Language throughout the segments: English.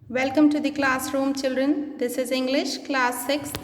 Welcome to the classroom, children. This is English, class 6th.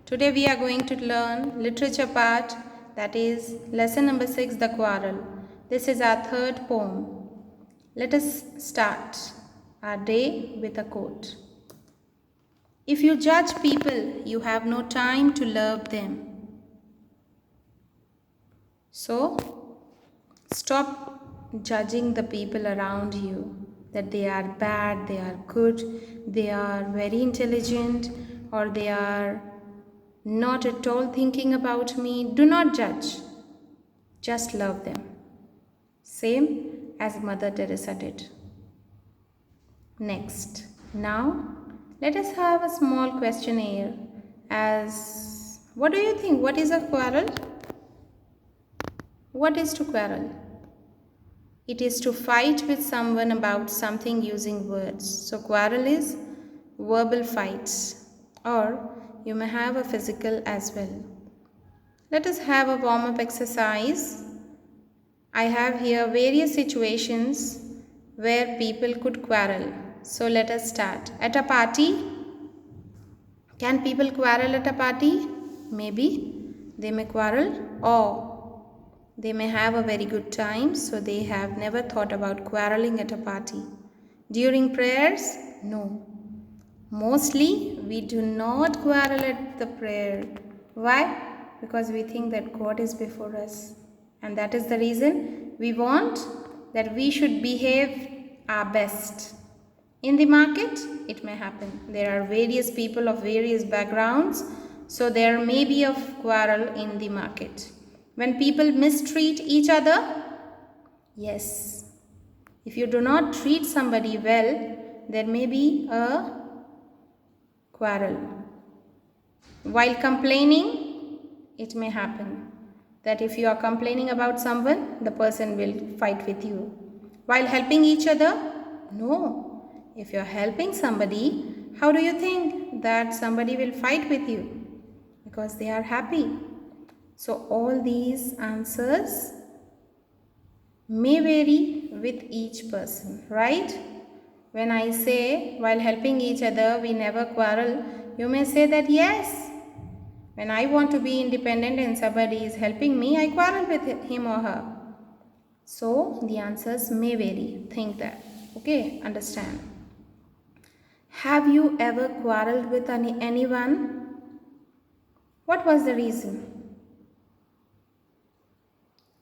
Today we are going to learn literature part, that is lesson number 6, The Quarrel. This is our third poem. Let us start our day with a quote. If you judge people, you have no time to love them. So, stop judging the people around you, that they are bad, they are good, they are very intelligent, or they are not at all thinking about me. Do not judge. Just love them. Same as Mother Teresa did. Next. Now, let us have a small questionnaire as what do you think? What is a quarrel? What is to quarrel? It is to fight with someone about something using words. So quarrel is verbal fights, or you may have a physical as well. Let us have a warm-up exercise. I have here various situations where people could quarrel. So let us start. At a party, can people quarrel at a party? Maybe they may quarrel, or they may have a very good time, so they have never thought about quarreling at a party. During prayers? No. Mostly, we do not quarrel at the prayer. Why? Because we think that God is before us. And that is the reason we want that we should behave our best. In the market, it may happen. There are various people of various backgrounds, so there may be a quarrel in the market. When people mistreat each other, yes. If you do not treat somebody well, there may be a quarrel. While complaining, it may happen that if you are complaining about someone, the person will fight with you. While helping each other, no. If you are helping somebody, how do you think that somebody will fight with you? Because they are happy. So all these answers may vary with each person, right? When I say while helping each other we never quarrel, you may say that yes. When I want to be independent and somebody is helping me, I quarrel with him or her. So the answers may vary. Think that. Okay, understand. Have you ever quarreled with anyone? What was the reason?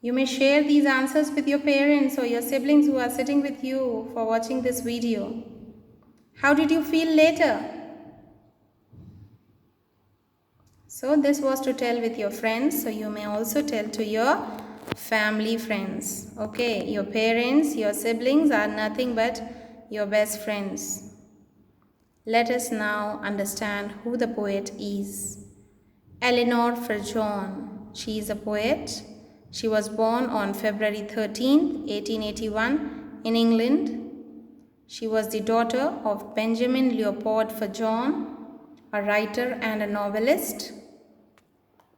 You may share these answers with your parents or your siblings who are sitting with you for watching this video. How did you feel later? So this was to tell with your friends, so you may also tell to your family friends. Okay, your parents, your siblings are nothing but your best friends. Let us now understand who the poet is. Eleanor Forjon. She is a poet. She was born on February 13, 1881 in England. She was the daughter of Benjamin Leopold Forjon, a writer and a novelist.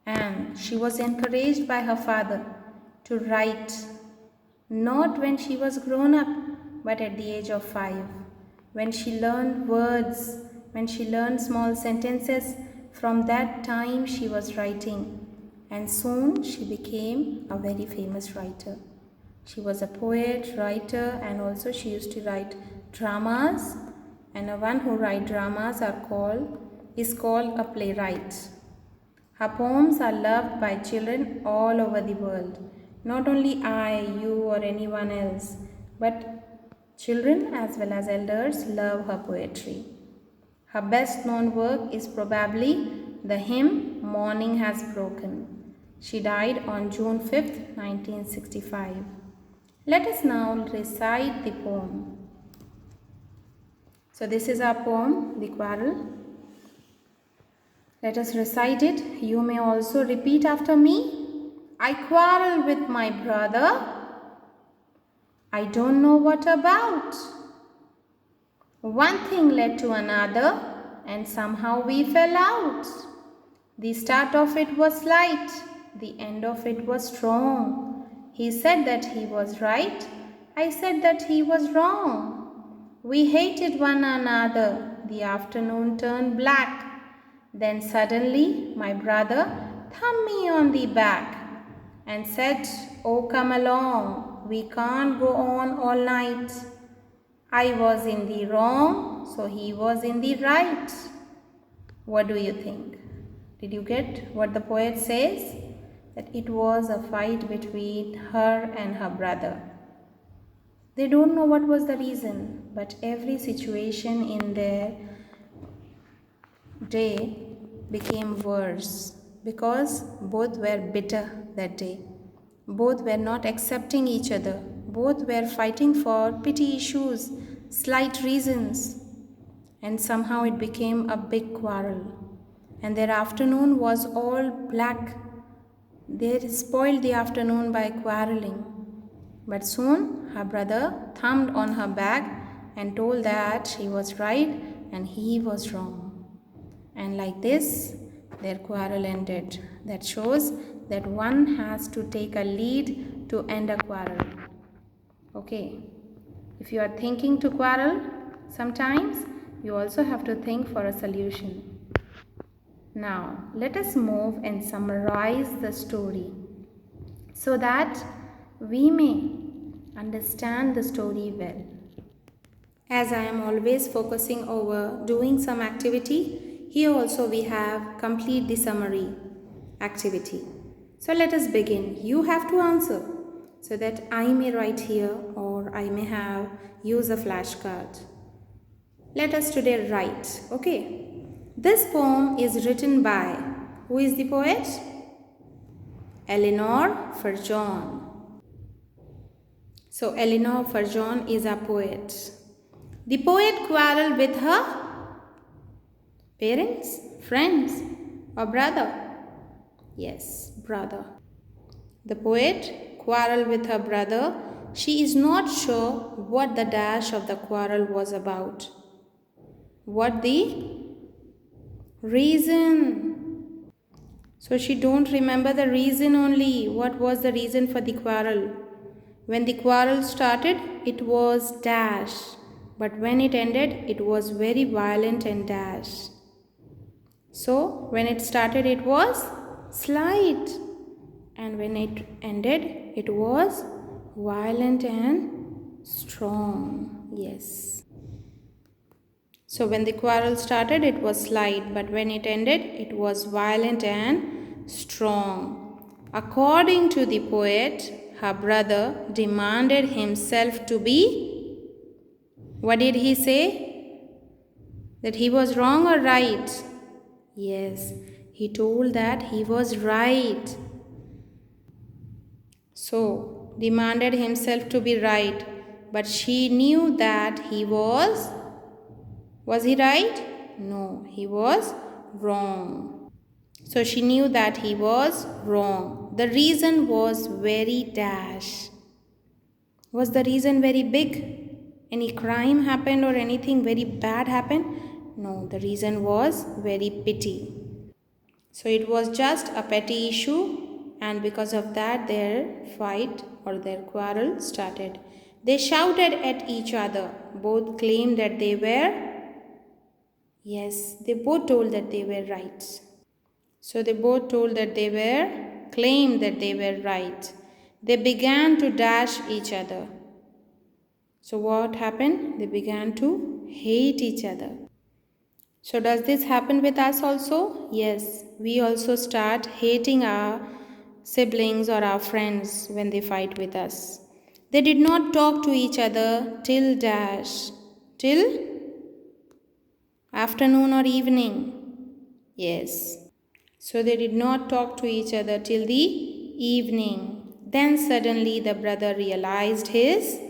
And she was encouraged by her father to write, not when she was grown up, but at the age of 5. When she learned words, when she learned small sentences, from that time she was writing. And soon she became a very famous writer. She was a poet, writer, and also she used to write dramas. And one who writes dramas is called a playwright. Her poems are loved by children all over the world. Not only I, you, or anyone else, but children as well as elders love her poetry. Her best known work is probably the hymn Morning Has Broken. She died on June 5th, 1965. Let us now recite the poem. So this is our poem, The Quarrel. Let us recite it. You may also repeat after me. I quarrel with my brother. I don't know what about. One thing led to another, and somehow we fell out. The start of it was light. The end of it was strong. He said that he was right. I said that he was wrong. We hated one another. The afternoon turned black. Then suddenly my brother thumped me on the back and said, "Oh, come along. We can't go on all night." I was in the wrong, so he was in the right. What do you think? Did you get what the poet says? That it was a fight between her and her brother. They don't know what was the reason, but every situation in their day became worse because both were bitter that day. Both were not accepting each other. Both were fighting for petty issues, slight reasons, and somehow it became a big quarrel. And their afternoon was all black. They spoiled the afternoon by quarreling. But soon her brother thumped on her back and told that she was right and he was wrong. And like this, their quarrel ended. That shows that one has to take a lead to end a quarrel. Okay, if you are thinking to quarrel, sometimes you also have to think for a solution. Now, let us move and summarize the story so that we may understand the story well. As I am always focusing over doing some activity, here also we have complete the summary activity. So let us begin. You have to answer so that I may write here or I may have use a flashcard. Let us today write, okay? This poem is written by, who is the poet? Eleanor Farjeon. So Eleanor Farjeon is a poet. The poet quarreled with her parents, friends, or brother? Yes, brother. The poet quarreled with her brother. She is not sure what the dash of the quarrel was about. What the reason? So she don't remember the reason only. What was the reason for the quarrel? When the quarrel started, it was dash. But when it ended, it was very violent and dash. So when it started, it was slight. And when it ended, it was violent and strong. Yes. So when the quarrel started, it was slight, but when it ended, it was violent and strong. According to the poet, her brother demanded himself to be, what did he say? That he was wrong or right? Yes, he told that he was right. So, demanded himself to be right, but she knew that he was he right? No, he was wrong. So she knew that he was wrong. The reason was very dash. Was the reason very big? Any crime happened or anything very bad happened? No, the reason was very petty. So it was just a petty issue, and because of that their fight or their quarrel started. They shouted at each other. Both claimed that they were they both told that they were right. So they both told that claimed that they were right. They began to dash each other. So what happened? They began to hate each other. So does this happen with us also? Yes, we also start hating our siblings or our friends when they fight with us. They did not talk to each other till dash. Till afternoon or evening? Yes. So they did not talk to each other till the evening. Then suddenly the brother realized his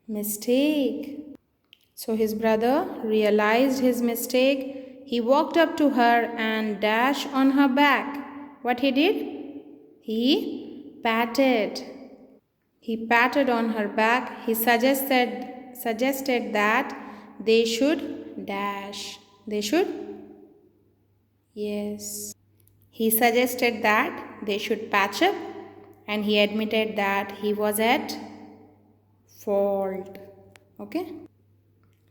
mistake. So his brother realized his mistake. He walked up to her and dashed on her back. What he did? He patted. He patted on her back. He suggested that they should dash. They should? Yes. He suggested that they should patch up, and he admitted that he was at fault. Okay?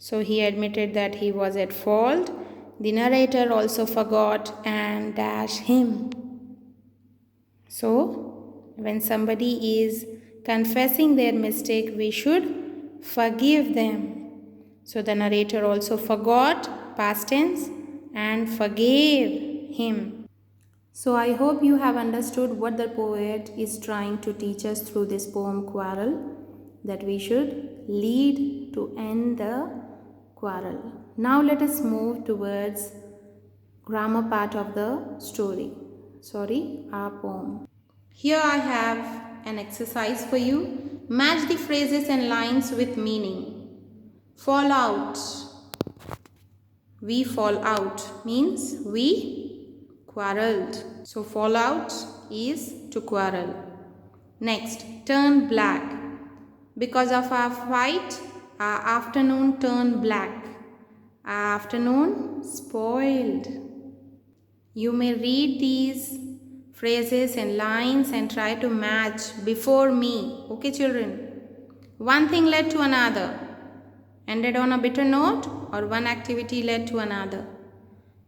So he admitted that he was at fault. The narrator also forgot and dash him. So, when somebody is confessing their mistake, we should forgive them. So, the narrator also forgot, past tense, and forgave him. So, I hope you have understood what the poet is trying to teach us through this poem Quarrel, that we should lead to end the quarrel. Now, let us move towards grammar part of the our poem. Here I have an exercise for you. Match the phrases and lines with meaning. Fall out. We fall out means we quarreled. So fall out is to quarrel. Next, turn black. Because of our fight, our afternoon turned black. Our afternoon spoiled. You may read these phrases and lines and try to match before me. Okay, children? One thing led to another. Ended on a bitter note, or one activity led to another?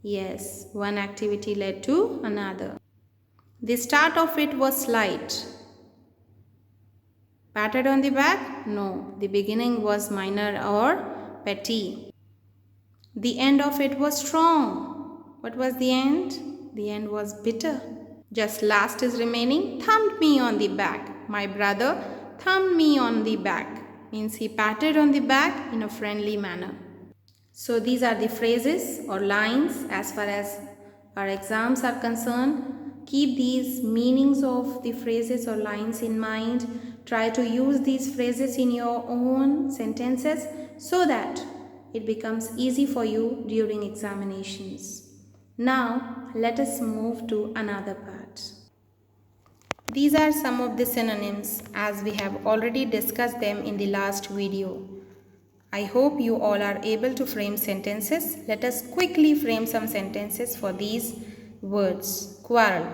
Yes, one activity led to another. The start of it was slight. Patted on the back? No, the beginning was minor or petty. The end of it was strong. What was the end? The end was bitter. Just last is remaining. Thumped me on the back. My brother thumped me on the back. Means he patted on the back in a friendly manner. So these are the phrases or lines as far as our exams are concerned. Keep these meanings of the phrases or lines in mind. Try to use these phrases in your own sentences so that it becomes easy for you during examinations. Now, let us move to another part. These are some of the synonyms as we have already discussed them in the last video. I hope you all are able to frame sentences. Let us quickly frame some sentences for these words. Quarrel.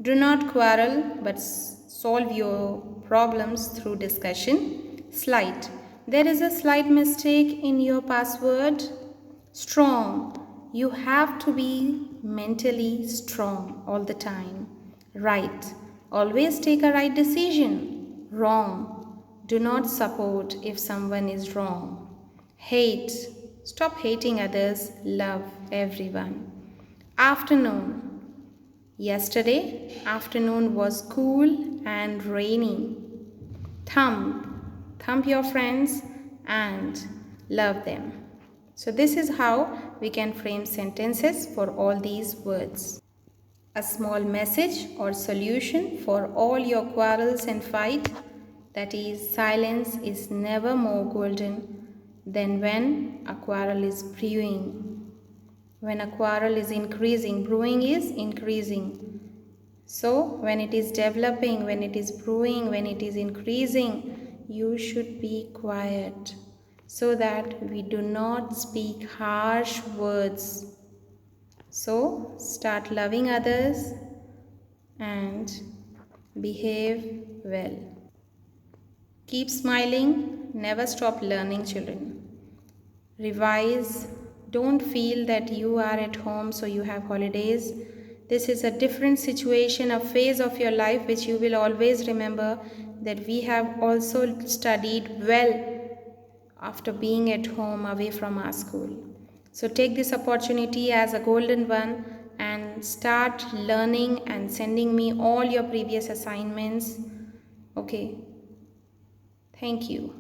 Do not quarrel but solve your problems through discussion. Slight. There is a slight mistake in your password. Strong. You have to be mentally strong all the time. Right. Always take a right decision. Wrong. Do not support if someone is wrong. Hate. Stop hating others. Love everyone. Afternoon. Yesterday, afternoon was cool and rainy. Thump. Thump your friends and love them. So this is how we can frame sentences for all these words. A small message or solution for all your quarrels and fight, that is, silence is never more golden than when a quarrel is brewing. When a quarrel is increasing, brewing is increasing. So when it is developing, when it is brewing, when it is increasing, you should be quiet so that we do not speak harsh words. So start loving others and behave well. Keep smiling, never stop learning, children. Revise, don't feel that you are at home so you have holidays. This is a different situation, a phase of your life which you will always remember that we have also studied well after being at home away from our school. So take this opportunity as a golden one and start learning and sending me all your previous assignments. Okay. Thank you.